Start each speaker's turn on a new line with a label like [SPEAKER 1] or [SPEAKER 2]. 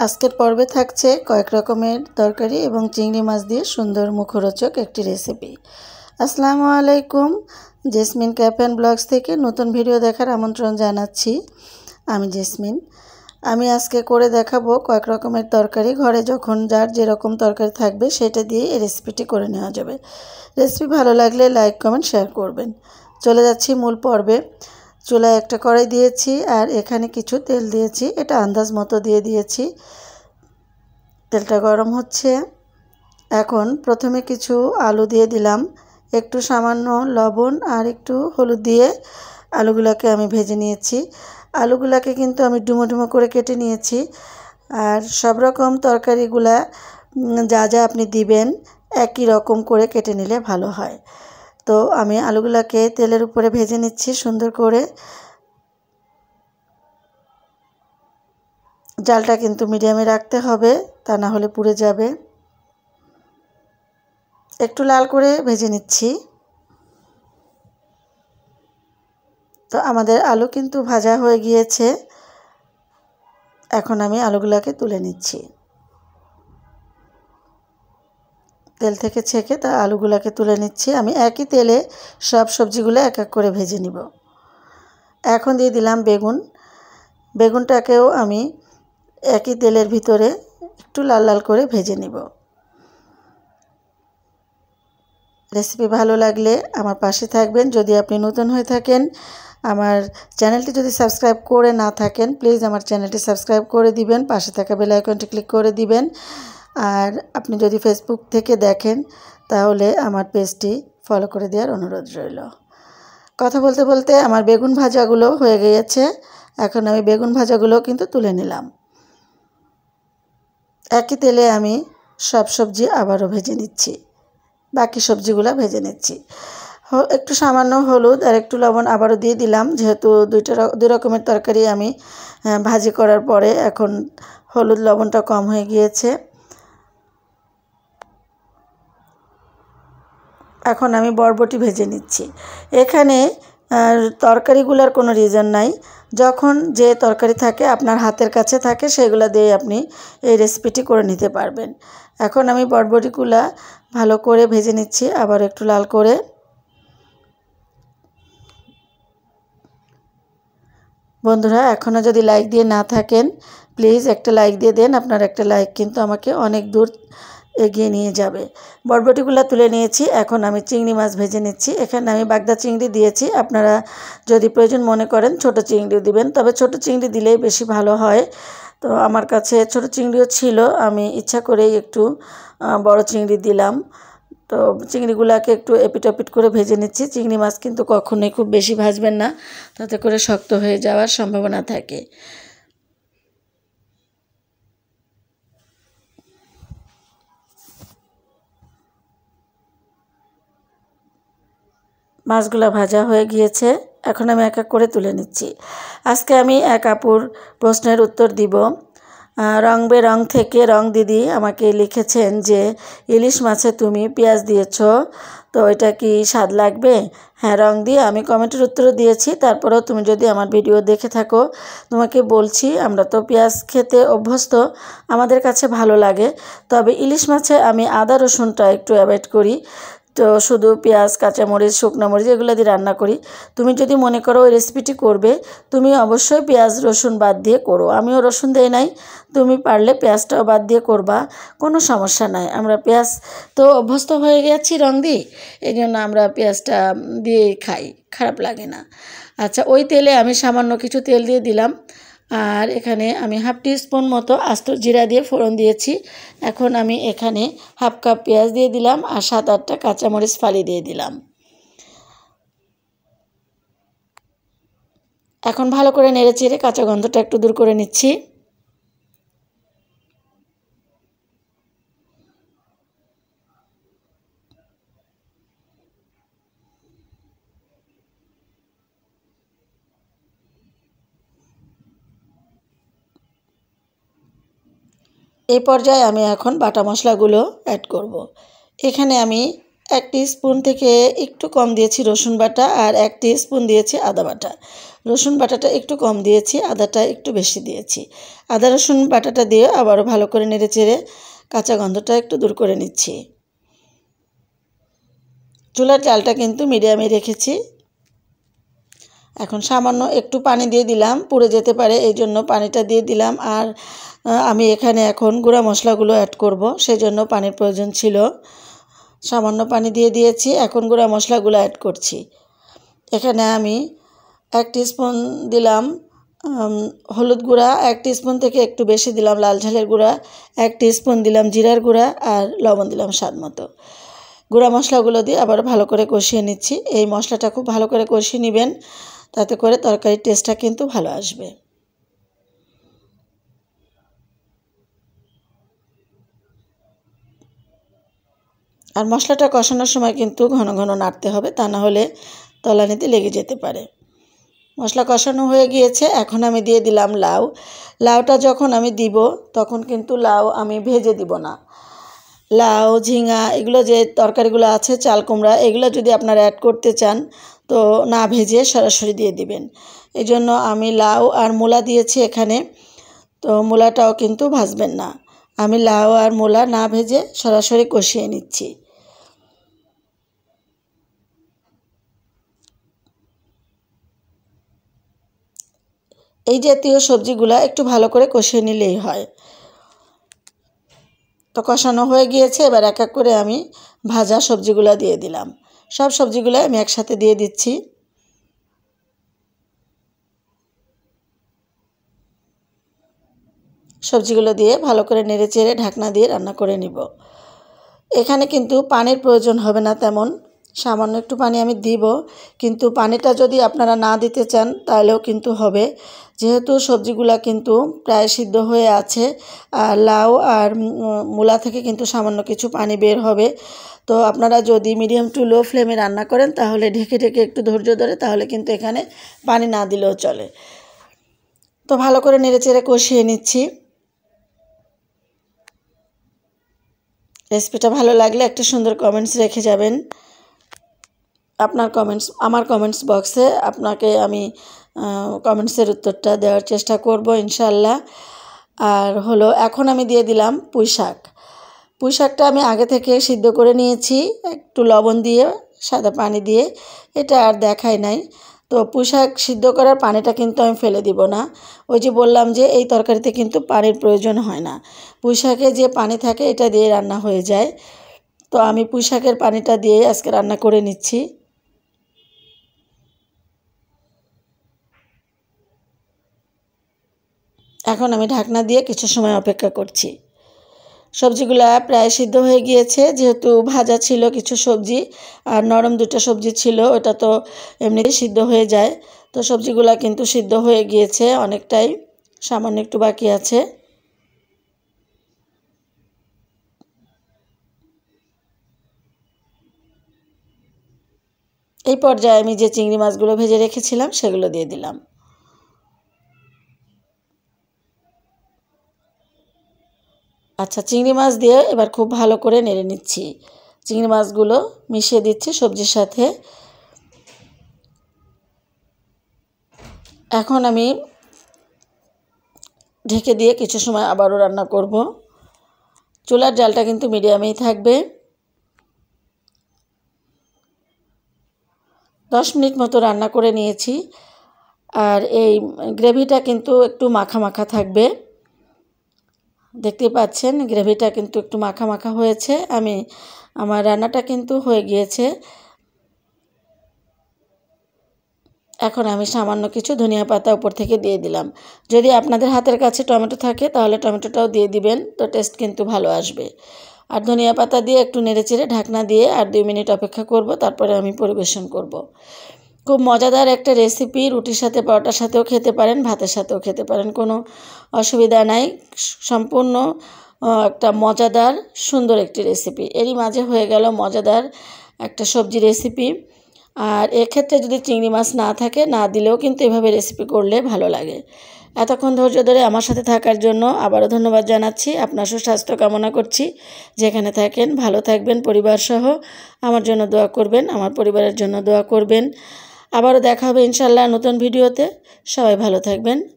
[SPEAKER 1] আজকের পর্বে থাকছে কয়েক রকমের তরকারি এবং চিংড়ি মাছ দিয়ে সুন্দর মুখরোচক একটি রেসিপি। আসসালামু আলাইকুম, জেসমিন ক্যাফে অ্যান্ড ব্লগস থেকে নতুন ভিডিও দেখার আমন্ত্রণ জানাচ্ছি। আমি জেসমিন। আমি আজকে করে দেখাবো কয়েক রকমের তরকারি। ঘরে যখন যার যেরকম তরকারি থাকবে সেটা দিয়ে এই রেসিপিটি করে নেওয়া যাবে। রেসিপি ভালো লাগলে লাইক কমেন্ট শেয়ার করবেন। চলে যাচ্ছি মূল পর্বে। চুলায় একটা কড়াই দিয়েছি আর এখানে কিছু তেল দিয়েছি, এটা আন্দাজ মতো দিয়ে দিয়েছি। তেলটা গরম হচ্ছে। এখন প্রথমে কিছু আলু দিয়ে দিলাম, একটু সামান্য লবণ আর একটু হলুদ দিয়ে আলুগুলোকে আমি ভেজে নিয়েছি। আলুগুলোকে কিন্তু আমি ডুমো ডুমো করে কেটে নিয়েছি। আর সব রকম তরকারিগুলা যা যা আপনি দিবেন একই রকম করে কেটে নিলে ভালো হয়। তো আমি আলুগুলোকে তেলের উপরে ভেজে নিচ্ছি সুন্দর করে। জালটা কিন্তু মিডিয়ামে রাখতে হবে, তা না হলে পুড়ে যাবে। একটু লাল করে ভেজে নিচ্ছি। তো আমাদের আলু কিন্তু ভাজা হয়ে গিয়েছে। এখন আমি আলুগুলোকে তুলে নিচ্ছি তেল থেকে ছেঁকে। তা আলুগুলোকে তুলে নিচ্ছি। আমি একই তেলে সব সবজিগুলো এক এক করে ভেজে নিব। এখন দিয়ে দিলাম বেগুন। বেগুনটাকেও আমি একই তেলের ভিতরে একটু লাল লাল করে ভেজে নিব। রেসিপি ভালো লাগলে আমার পাশে থাকবেন। যদি আপনি নতুন হয়ে থাকেন, আমার চ্যানেলটি যদি সাবস্ক্রাইব করে না থাকেন, প্লিজ আমার চ্যানেলটি সাবস্ক্রাইব করে দিবেন, পাশে থাকা বেল আইকনটি ক্লিক করে দিবেন। আর আপনি যদি ফেসবুক থেকে দেখেন তাহলে আমার পেজটি ফলো করে দেওয়ার অনুরোধ রইল। কথা বলতে বলতে আমার বেগুন ভাজাগুলো হয়ে গিয়েছে। এখন আমি বেগুন ভাজাগুলো কিন্তু তুলে নিলাম। একই তেলে আমি সব সবজি আবারও ভেজে নিচ্ছি। বাকি সবজিগুলো ভেজে নিচ্ছি। একটু সামান্য হলুদ আর একটু লবণ আবারও দিয়ে দিলাম, যেহেতু দুই রকমের তরকারি আমি ভাজি করার পরে এখন হলুদ লবণটা কম হয়ে গিয়েছে। এখন আমি বরবটি ভেজে নিচ্ছি। এখানে তরকারিগুলোর কোনো রিজন নাই, যখন যে তরকারি থাকে আপনার হাতের কাছে থাকে সেগুলো দিয়ে আপনি এই রেসিপিটি করে নিতে পারবেন। এখন আমি বরবটিগুলো ভালো করে ভেজে নিচ্ছি, আবার একটু লাল করে। বন্ধুরা, এখনও যদি লাইক দিয়ে না থাকেন, প্লিজ একটা লাইক দিয়ে দেন। আপনার একটা লাইক কিন্তু আমাকে অনেক দূর এগিয়ে নিয়ে যাবে। বরবটিগুলো তুলে নিয়েছি। এখন আমি চিংড়ি মাছ ভেজে নিচ্ছি। এখানে আমি বাগদা চিংড়ি দিয়েছি। আপনারা যদি প্রয়োজন মনে করেন ছোট চিংড়িও দিবেন, তবে ছোট চিংড়ি দিলেই বেশি ভালো হয়। তো আমার কাছে ছোট চিংড়িও ছিল, আমি ইচ্ছা করেই একটু বড় চিংড়ি দিলাম। তো চিংড়িগুলোকে একটু এপিট ওপিট করে ভেজে নিচ্ছি। চিংড়ি মাছ কিন্তু কখনোই খুব বেশি ভাজবেন না, তাতে করে শক্ত হয়ে যাওয়ার সম্ভাবনা থাকে। মাছগুলো ভাজা হয়ে গিয়েছে। এখন আমি এক এক করে তুলে নিচ্ছি। আজকে আমি এক আপুর প্রশ্নের উত্তর দিব। রং বেরং থেকে রং দিদি আমাকে লিখেছেন যে ইলিশ মাছে তুমি পেঁয়াজ দিয়েছ, তো এটা কি স্বাদ লাগবে? হ্যাঁ, রং দিয়ে আমি কমেন্টের উত্তরও দিয়েছি। তারপরেও তুমি যদি আমার ভিডিও দেখে থাকো, তোমাকে বলছি, আমরা তো পেঁয়াজ খেতে অভ্যস্ত, আমাদের কাছে ভালো লাগে। তবে ইলিশ মাছে আমি আদা রসুনটা একটু অ্যাভয়েড করি। তো শুধু পেঁয়াজ, কাঁচামরিচ, শুকনো মরিচ এগুলো দিয়ে রান্না করি। তুমি যদি মনে করো ওই রেসিপিটি করবে, তুমি অবশ্যই পেঁয়াজ রসুন বাদ দিয়ে করো। আমিও রসুন দেই নাই, তুমি পারলে পেঁয়াজটাও বাদ দিয়ে করবা, কোনো সমস্যা নাই। আমরা পেঁয়াজ তো অভ্যস্ত হয়ে গেছি রং দিয়ে, এই জন্য আমরা পেঁয়াজটা দিয়ে খাই, খারাপ লাগে না। আচ্ছা, ওই তেলে আমি সামান্য কিছু তেল দিয়ে দিলাম। আর এখানে আমি হাফ টিস্পুন মতো আস্ত জিরা দিয়ে ফোড়ন দিয়েছি। এখন আমি এখানে হাফ কাপ পেঁয়াজ দিয়ে দিলাম আর 7-8টা কাঁচামরিচ ফালি দিয়ে দিলাম। এখন ভালো করে নেড়ে চেড়ে কাঁচা গন্ধটা একটু দূর করে নিচ্ছি। এই পর্যায়ে আমি এখন বাটা মশলাগুলো অ্যাড করব। এখানে আমি 1 টিস্পুন থেকে একটু কম দিয়েছি রসুন বাটা, আর 1 টিস্পুন দিয়েছি আদা বাটা। রসুন বাটাটা একটু কম দিয়েছি, আদাটা একটু বেশি দিয়েছি। আদা রসুন বাটাটা দিয়ে আবারও ভালো করে নেড়েচেড়ে কাঁচা গন্ধটা একটু দূর করে নিচ্ছি। চুলার জালটা কিন্তু মিডিয়ামে রেখেছি। এখন সামান্য একটু পানি দিয়ে দিলাম, পুড়ে যেতে পারে, এই জন্য পানিটা দিয়ে দিলাম। আর আমি এখানে এখন গুঁড়া মশলাগুলো অ্যাড করব, সেজন্য পানির প্রয়োজন ছিল। সামান্য পানি দিয়ে দিয়েছি, এখন গুঁড়া মশলাগুলো অ্যাড করছি। এখানে আমি 1 টিস্পুন দিলাম হলুদ গুঁড়া, 1 টিস্পুন থেকে একটু বেশি দিলাম লাল ঝালের গুঁড়া, 1 টিস্পুন দিলাম জিরার গুঁড়া, আর লবণ দিলাম স্বাদ মতো। গুঁড়া মশলাগুলো দিয়ে আবার ভালো করে কষিয়ে নিচ্ছি। এই মশলাটা খুব ভালো করে কষিয়ে নেবেন, তাতে করে তরকারির টেস্টটা কিন্তু ভালো আসবে। আর মশলাটা কষানোর সময় কিন্তু ঘন ঘন নাড়তে হবে, তা না হলে তলানিতে লেগে যেতে পারে। মশলা কষানো হয়ে গিয়েছে, এখন আমি দিয়ে দিলাম লাউ। লাউটা যখন আমি দিব তখন কিন্তু লাউ আমি ভেজে দিব না। লাউ, ঝিঙা এগুলো যে তরকারিগুলো আছে, চাল কুমড়া, এগুলো যদি আপনারা অ্যাড করতে চান তো না ভেজে সরাসরি দিয়ে দিবেন। এই জন্য আমি লাউ আর মূলা দিয়েছি এখানে, তো মূলাটাও কিন্তু ভাজবেন না। আমি লাউ আর মূলা না ভেজে সরাসরি কষিয়ে নিচ্ছি। এই জাতীয় সবজিগুলো একটু ভালো করে কষিয়ে নিলেই হয়। তো কষানো হয়ে গিয়েছে, এবার এক এক করে আমি ভাজা সবজিগুলো দিয়ে দিলাম। সব সবজিগুলো আমি একসাথে দিয়ে দিচ্ছি। সবজিগুলো দিয়ে ভালো করে নেড়েচেড়ে ঢাকনা দিয়ে রান্না করে নিব। এখানে কিন্তু পানির প্রয়োজন হবে না তেমন, সামান্য একটু পানি আমি দিব, কিন্তু পানিটা যদি আপনারা না দিতে চান তাহলেও কিন্তু হবে, যেহেতু সবজিগুলা কিন্তু প্রায় সিদ্ধ হয়ে আছে। আর লাউ আর মূলা থেকে কিন্তু সামান্য কিছু পানি বের হবে। তো আপনারা যদি মিডিয়াম টু লো ফ্লেমে রান্না করেন তাহলে ঢেকে ঢেকে একটু ধৈর্য ধরে, তাহলে কিন্তু এখানে পানি না দিলেও চলে। তো ভালো করে নেড়েচেড়ে কষিয়ে নিচ্ছি। রেসিপিটা ভালো লাগলে একটা সুন্দর কমেন্টস রেখে যাবেন। আপনার কমেন্টস আমার কমেন্টস বক্সে আপনাকে আমি কমেন্টসের উত্তরটা দেওয়ার চেষ্টা করব ইনশাআল্লাহ। আর হলো এখন আমি দিয়ে দিলাম পুঁই শাক। পুঁই শাকটা আমি আগে থেকে সিদ্ধ করে নিয়েছি একটু লবণ দিয়ে, সাদা পানি দিয়ে, এটা আর দেখাই নাই। তো পুঁই শাক সিদ্ধ করার পানিটা কিন্তু আমি ফেলে দিব না। ওই যে বললাম যে এই তরকারিতে কিন্তু পানির প্রয়োজন হয় না, পুঁই শাকে যে পানি থাকে এটা দিয়ে রান্না হয়ে যায়। তো আমি পুঁই শাকের পানিটা দিয়ে আজকে রান্না করে নিচ্ছি। এখন আমি ঢাকনা দিয়ে কিছু সময় অপেক্ষা করছি। সবজিগুলা প্রায় সিদ্ধ হয়ে গিয়েছে, যেহেতু ভাজা ছিল কিছু সবজি আর নরম দুটো সবজি ছিল, ওটা তো এমনিতেই সিদ্ধ হয়ে যায়। তো সবজিগুলা কিন্তু সিদ্ধ হয়ে গিয়েছে অনেকটাই, সামান্য একটু বাকি আছে। এই পর্যায়ে আমি যে চিংড়ি মাছগুলো ভেজে রেখেছিলাম সেগুলো দিয়ে দিলাম। আচ্ছা, চিংড়ি মাছ দিয়ে এবার খুব ভালো করে নেড়ে নিচ্ছি। চিংড়ি মাছগুলো মিশিয়ে দিচ্ছি সবজির সাথে। এখন আমি ঢেকে দিয়ে কিছু সময় আবারও রান্না করব। চুলার জালটা কিন্তু মিডিয়ামেই থাকবে। 10 মিনিট মতো রান্না করে নিয়েছি। আর এই গ্রেভিটা কিন্তু একটু মাখা মাখা থাকবে, দেখতেই পাচ্ছেন গ্রেভিটা কিন্তু একটু মাখা মাখা হয়েছে। আমার রান্নাটা কিন্তু হয়ে গিয়েছে। এখন আমি সামান্য কিছু ধনিয়া পাতা উপর থেকে দিয়ে দিলাম। যদি আপনাদের হাতের কাছে টমেটো থাকে তাহলে টমেটোটাও দিয়ে দিবেন, তো টেস্ট কিন্তু ভালো আসবে। আর ধনিয়া পাতা দিয়ে একটু নেড়েচেড়ে ঢাকনা দিয়ে আর 2 মিনিট অপেক্ষা করব, তারপরে আমি পরিবেশন করব। খুব মজাদার একটা রেসিপি, রুটির সাথে পরোটার সাথেও খেতে পারেন, ভাতের সাথেও খেতে পারেন, কোনো অসুবিধা নাই। সম্পূর্ণ একটা মজাদার সুন্দর একটি রেসিপি। এরই মাঝে হয়ে গেল মজাদার একটা সবজি রেসিপি। আর এক্ষেত্রে যদি চিংড়ি মাছ না থাকে, না দিলেও কিন্তু এভাবে রেসিপি করলে ভালো লাগে। এতক্ষণ ধৈর্য ধরে আমার সাথে থাকার জন্য আবারও ধন্যবাদ জানাচ্ছি। আপনার সুস্বাস্থ্য কামনা করছি। যেখানে থাকেন ভালো থাকবেন, পরিবারসহ আমার জন্য দোয়া করবেন, আমার পরিবারের জন্য দোয়া করবেন। আবারও দেখা হবে ইনশাআল্লাহ নতুন ভিডিওতে। সবাই ভালো থাকবেন।